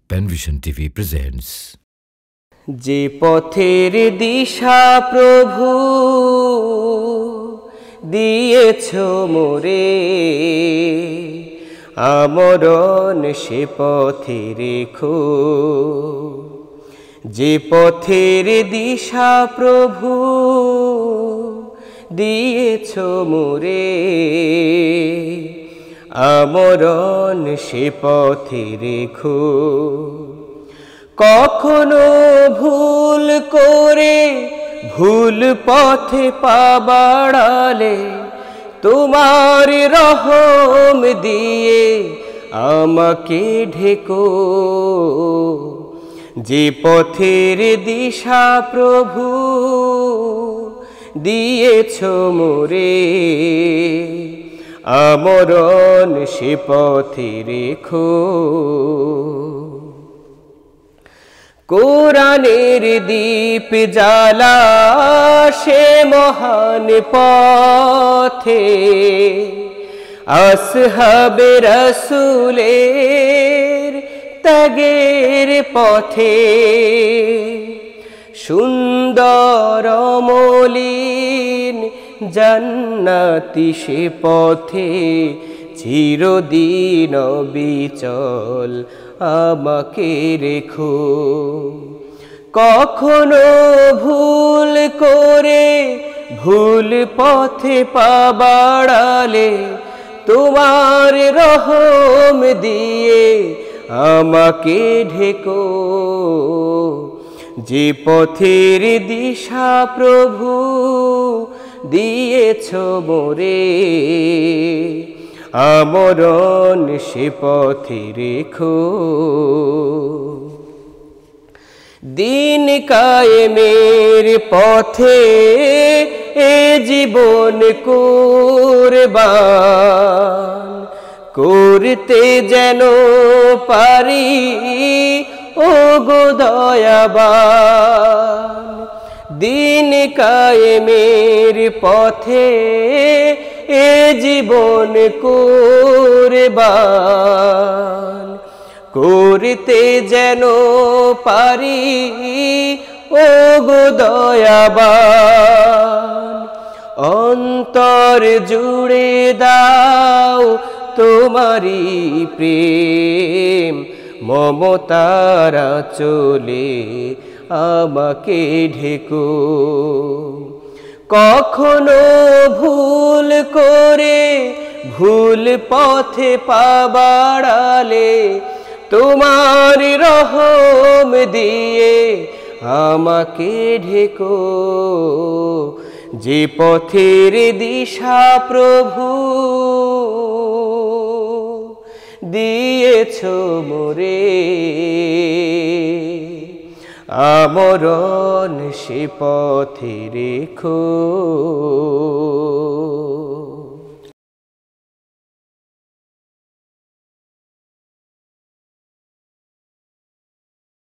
Panvision TV presents. যে পথের দিশা প্রভু দিয়েছ মোরে, আমরণ সে পথে রেখো। যে পথের দিশা প্রভু দিয়েছ মোরে, আমরণ সে পথে রেখো। কখনো ভুল করে ভুল পথে পা বাড়ালে, তোমার রহম দিয়ে আমাকে ঢেকো। যে পথের দিশা প্রভু দিয়েছ মোরে, আমরণ সে পথে রেখো। কোরআনের দীপ জ্বালা সে মহান পথে, আসহাবে রাসূলের ত্যাগের পথে। সুন্দর মলিন জান্নাতি সে পথে, চিরদিন বিচল আমাকে রেখো। কখনো ভুল করে ভুল পথে পা বাড়ালে, তোমার রহম দিয়ে আমাকে ঢেকো। যে পথের দিশা প্রভু দিয়েছ মোরে, আমরণ সে পথে রেখো। দিন কায়েমের পথে এ জীবন কুরবান করতে যেন পারি, ও গো দয়াবান। দিন কায়েমের পথে এ জীবন কুরবান করতে যেন পারি, ও গো দয়াবান। অন্তর জুড়ে দাও তোমারি প্রেম, মমতার চলে আমাকে ঢেকো। কখনো ভুল করে ভুল পথে পা বাড়ালে, তোমার রহম দিয়ে আমাকে ঢেকো। যে পথের দিশা প্রভু দিয়েছ মোরে, আমরণ সে পথে রেখো।